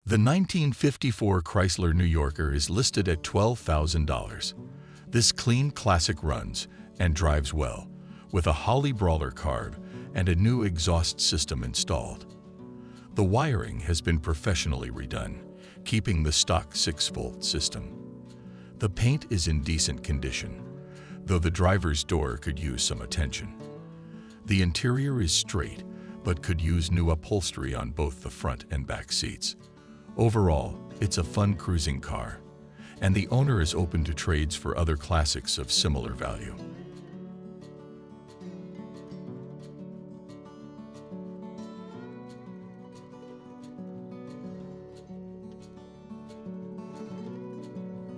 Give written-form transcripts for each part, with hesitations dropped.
The 1954 Chrysler New Yorker is listed at $12,000. This clean classic runs and drives well, with a Holly Brawler carb and a new exhaust system installed. The wiring has been professionally redone, keeping the stock 6-volt system. The paint is in decent condition, though the driver's door could use some attention. The interior is straight, but could use new upholstery on both the front and back seats. Overall, it's a fun cruising car, and the owner is open to trades for other classics of similar value.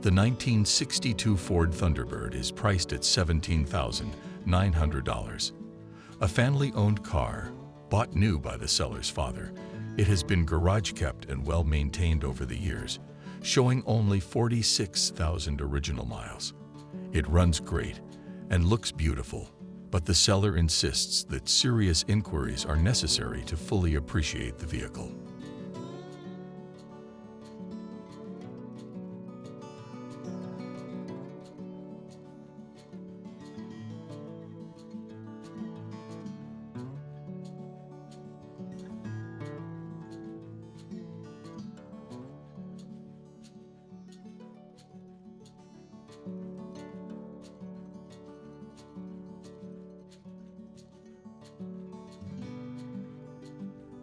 The 1962 Ford Thunderbird is priced at $17,900. A family-owned car, bought new by the seller's father, it has been garage-kept and well-maintained over the years, showing only 46,000 original miles. It runs great and looks beautiful, but the seller insists that serious inquiries are necessary to fully appreciate the vehicle.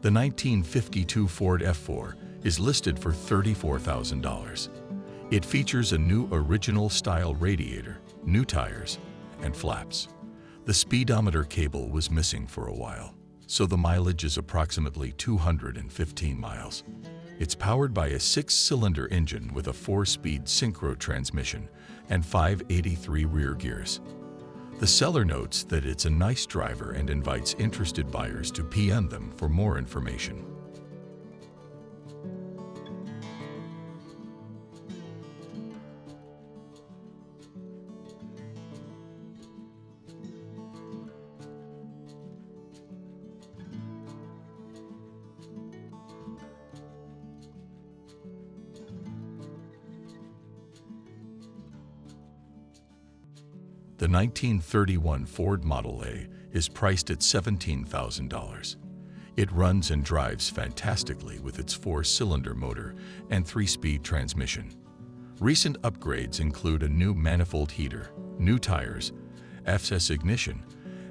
The 1952 Ford F4 is listed for $34,000. It features a new original-style radiator, new tires, and flaps. The speedometer cable was missing for a while, so the mileage is approximately 215 miles. It's powered by a 6-cylinder engine with a 4-speed synchro transmission and 583 rear gears. The seller notes that it's a nice driver and invites interested buyers to PM them for more information. The 1931 Ford Model A is priced at $17,000. It runs and drives fantastically with its 4-cylinder motor and 3-speed transmission. Recent upgrades include a new manifold heater, new tires, FS ignition,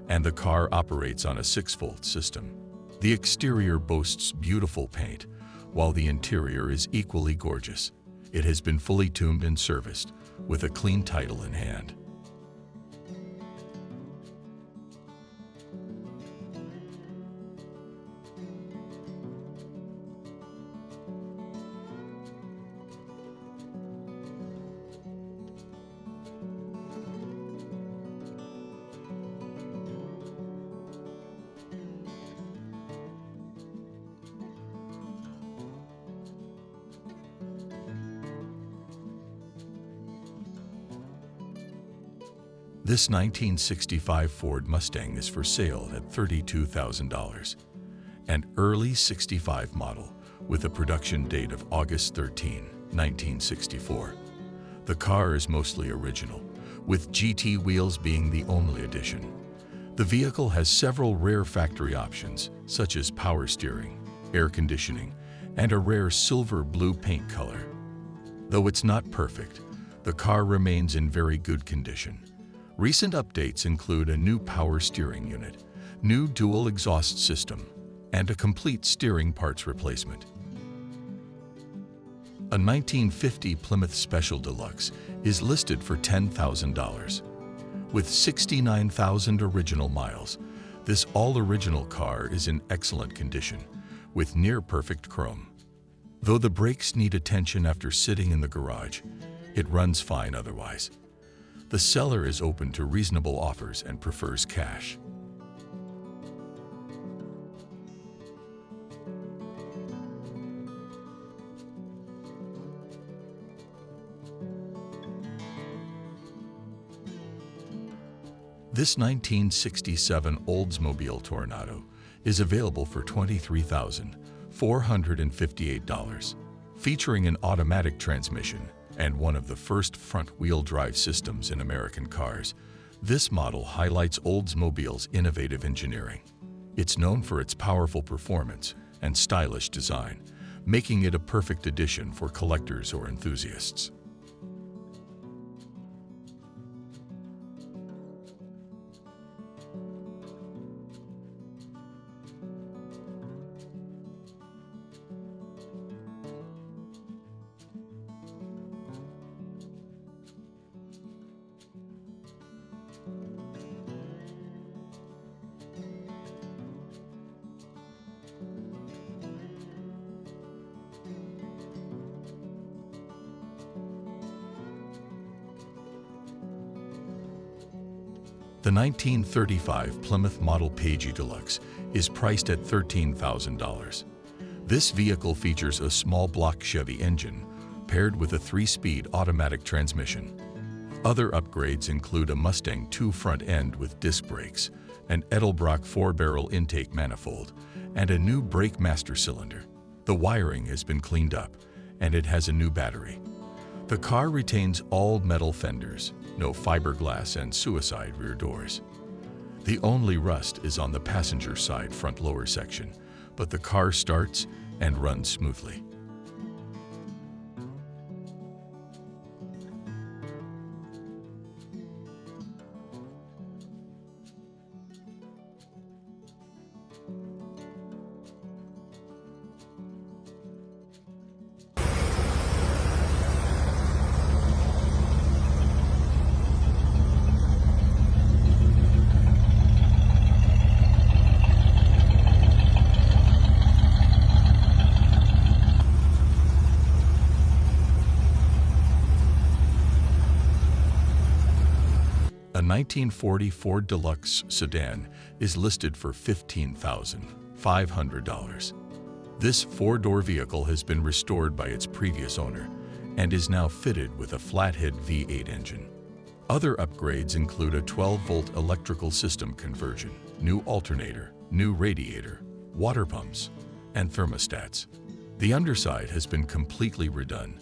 and the car operates on a 6-volt system. The exterior boasts beautiful paint, while the interior is equally gorgeous. It has been fully tuned and serviced, with a clean title in hand. This 1965 Ford Mustang is for sale at $32,000. An early '65 model with a production date of August 13, 1964. The car is mostly original, with GT wheels being the only addition. The vehicle has several rare factory options, such as power steering, air conditioning, and a rare silver blue paint color. Though it's not perfect, the car remains in very good condition. Recent updates include a new power steering unit, new dual exhaust system, and a complete steering parts replacement. A 1950 Plymouth Special Deluxe is listed for $10,000. With 69,000 original miles, this all-original car is in excellent condition, with near-perfect chrome. Though the brakes need attention after sitting in the garage, it runs fine otherwise. The seller is open to reasonable offers and prefers cash. This 1967 Oldsmobile Tornado is available for $23,458. Featuring an automatic transmission and one of the first front-wheel drive systems in American cars, this model highlights Oldsmobile's innovative engineering. It's known for its powerful performance and stylish design, making it a perfect addition for collectors or enthusiasts. The 1935 Plymouth Model Py Deluxe is priced at $13,000. This vehicle features a small block Chevy engine paired with a 3-speed automatic transmission. Other upgrades include a Mustang 2 front end with disc brakes, an Edelbrock 4-barrel intake manifold, and a new brake master cylinder. The wiring has been cleaned up, and it has a new battery. The car retains all metal fenders, no fiberglass and suicide rear doors. The only rust is on the passenger side front lower section, but the car starts and runs smoothly. A 1940 Ford Deluxe sedan is listed for $15,500. This 4-door vehicle has been restored by its previous owner and is now fitted with a flathead V8 engine. Other upgrades include a 12-volt electrical system conversion, new alternator, new radiator, water pumps, and thermostats. The underside has been completely redone,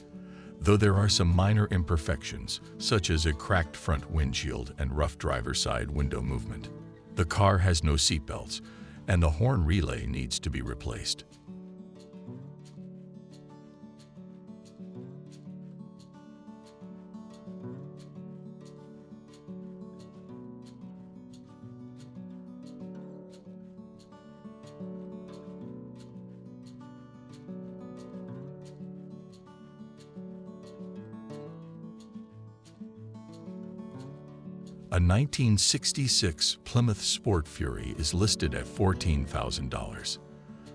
though there are some minor imperfections, such as a cracked front windshield and rough driver's side window movement. The car has no seatbelts, and the horn relay needs to be replaced. A 1966 Plymouth Sport Fury is listed at $14,000.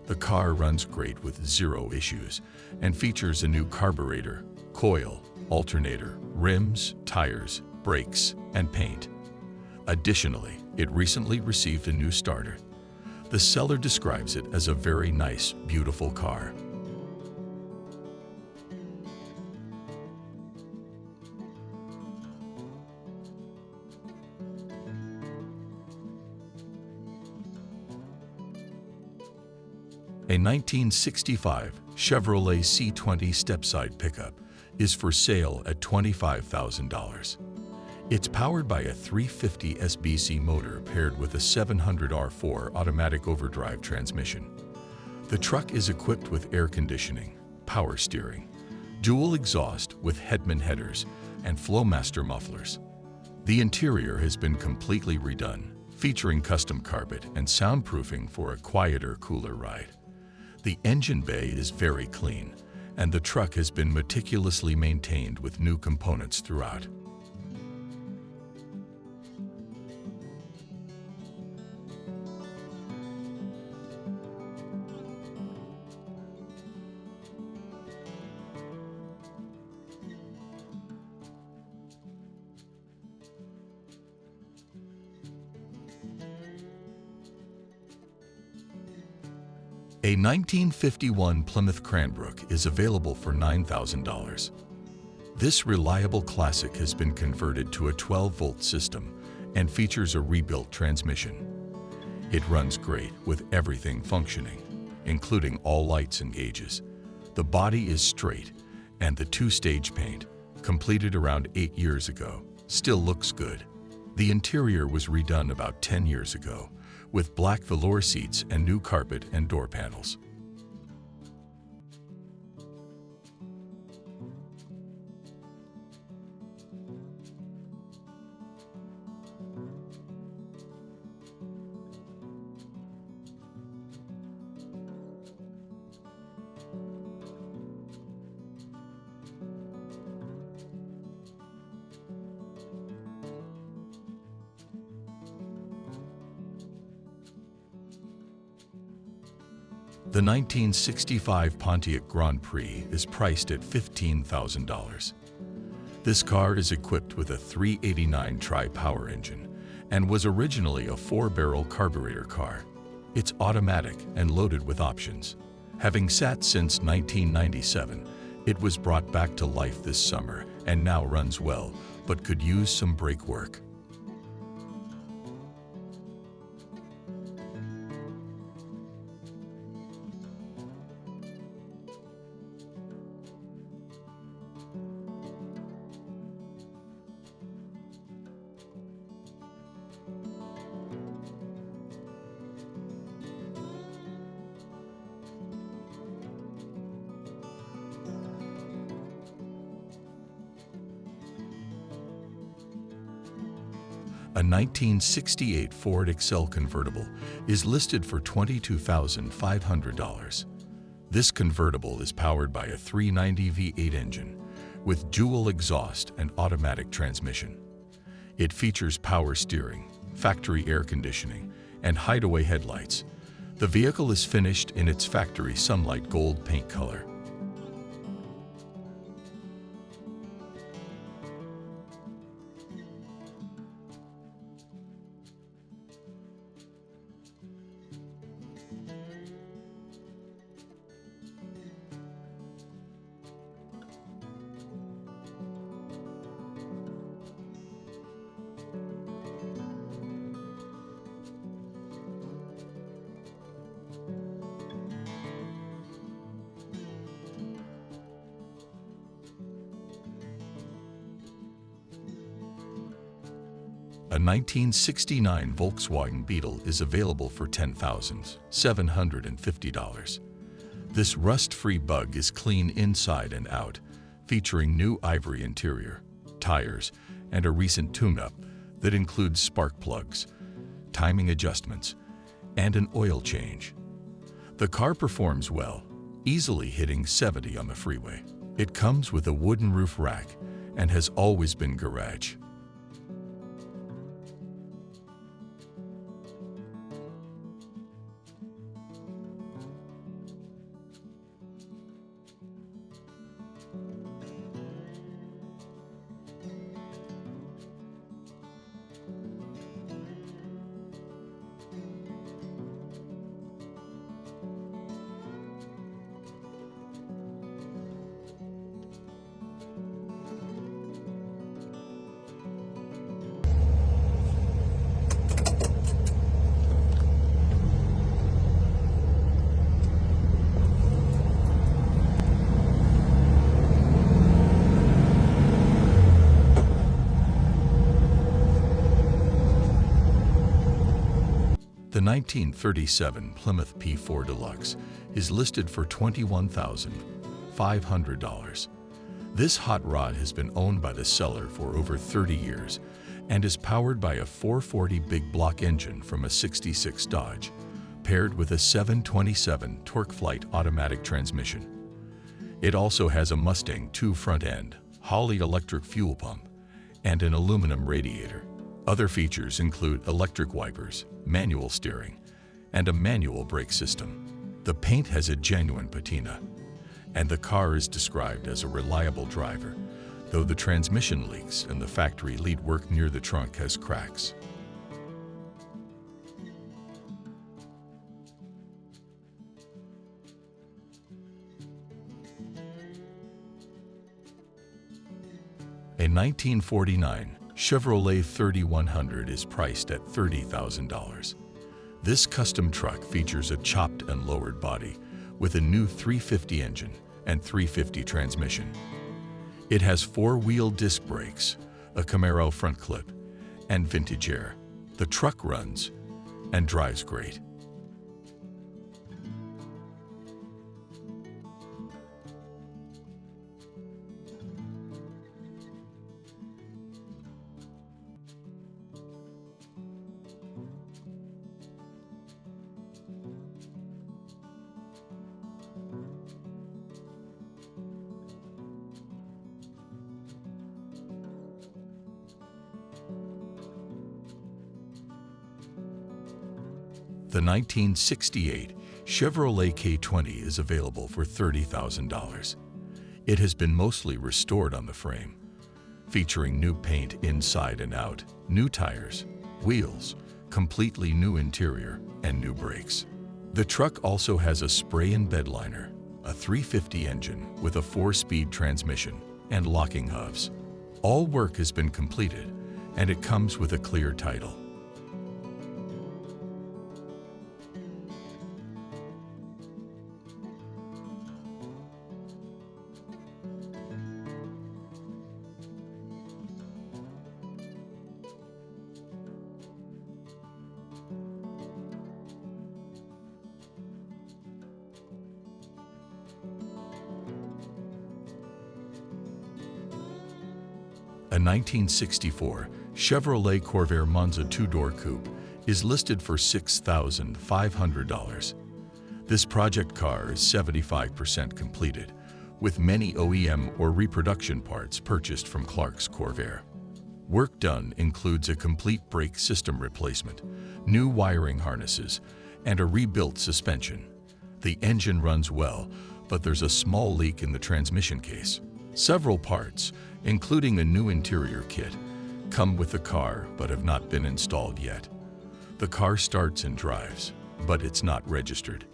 The car runs great with 0 issues and features a new carburetor, coil, alternator, rims, tires, brakes, and paint. Additionally, it recently received a new starter. The seller describes it as a very nice, beautiful car. A 1965 Chevrolet C20 stepside pickup is for sale at $25,000. It's powered by a 350 SBC motor paired with a 700R4 automatic overdrive transmission. The truck is equipped with air conditioning, power steering, dual exhaust with Hedman headers, and Flowmaster mufflers. The interior has been completely redone, featuring custom carpet and soundproofing for a quieter, cooler ride. The engine bay is very clean, and the truck has been meticulously maintained with new components throughout. A 1951 Plymouth Cranbrook is available for $9,000. This reliable classic has been converted to a 12-volt system and features a rebuilt transmission. It runs great with everything functioning, including all lights and gauges. The body is straight, and the two-stage paint, completed around 8 years ago, still looks good. The interior was redone about 10 years ago, with black velour seats and new carpet and door panels. The 1965 Pontiac Grand Prix is priced at $15,000. This car is equipped with a 389 tri-power engine and was originally a 4-barrel carburetor car. It's automatic and loaded with options. Having sat since 1997, it was brought back to life this summer and now runs well, but could use some brake work. A 1968 Ford Excel convertible is listed for $22,500. This convertible is powered by a 390 V8 engine with dual exhaust and automatic transmission. It features power steering, factory air conditioning, and hideaway headlights. The vehicle is finished in its factory sunlight gold paint color. A 1969 Volkswagen Beetle is available for $10,750. This rust-free bug is clean inside and out, featuring new ivory interior, tires, and a recent tune-up that includes spark plugs, timing adjustments, and an oil change. The car performs well, easily hitting 70 on the freeway. It comes with a wooden roof rack and has always been garage. The 1937 Plymouth P4 Deluxe is listed for $21,500. This hot rod has been owned by the seller for over 30 years and is powered by a 440 big block engine from a 66 Dodge, paired with a 727 TorqueFlite automatic transmission. It also has a Mustang 2 front end, Holley electric fuel pump, and an aluminum radiator. Other features include electric wipers, manual steering, and a manual brake system. The paint has a genuine patina, and the car is described as a reliable driver, though the transmission leaks and the factory lead work near the trunk has cracks. A 1949 Chevrolet 3100 is priced at $30,000. This custom truck features a chopped and lowered body with a new 350 engine and 350 transmission. It has four-wheel disc brakes, a Camaro front clip, and vintage air. The truck runs and drives great. The 1968 Chevrolet K20 is available for $30,000. It has been mostly restored on the frame, featuring new paint inside and out, new tires, wheels, completely new interior, and new brakes. The truck also has a spray-in bed liner, a 350 engine with a 4-speed transmission, and locking hubs. All work has been completed, and it comes with a clear title. A 1964 Chevrolet Corvair Monza two-door coupe is listed for $6,500. This project car is 75% completed, with many OEM or reproduction parts purchased from Clark's Corvair. Work done includes a complete brake system replacement, new wiring harnesses, and a rebuilt suspension. The engine runs well, but there's a small leak in the transmission case. Several parts, including a new interior kit, come with the car but have not been installed yet. The car starts and drives, but it's not registered.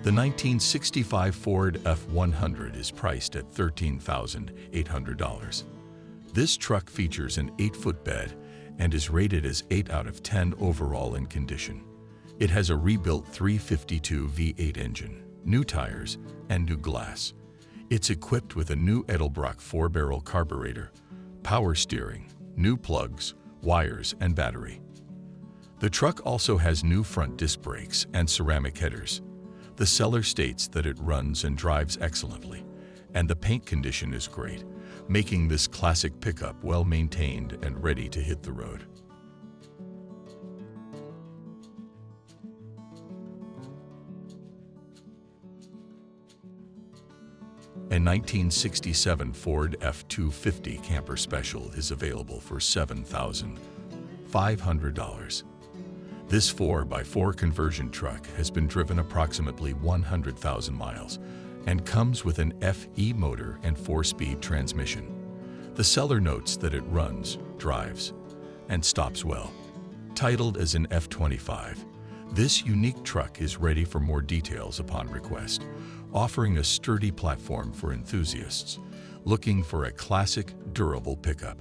The 1965 Ford F100 is priced at $13,800. This truck features an 8-foot bed and is rated as 8 out of 10 overall in condition. It has a rebuilt 352 V8 engine, new tires, and new glass. It's equipped with a new Edelbrock 4-barrel carburetor, power steering, new plugs, wires, and battery. The truck also has new front disc brakes and ceramic headers. The seller states that it runs and drives excellently, and the paint condition is great, making this classic pickup well-maintained and ready to hit the road. A 1967 Ford F-250 Camper Special is available for $7,500. This 4x4 conversion truck has been driven approximately 100,000 miles and comes with an FE motor and 4-speed transmission. The seller notes that it runs, drives, and stops well. Titled as an F25, this unique truck is ready for more details upon request, offering a sturdy platform for enthusiasts looking for a classic, durable pickup.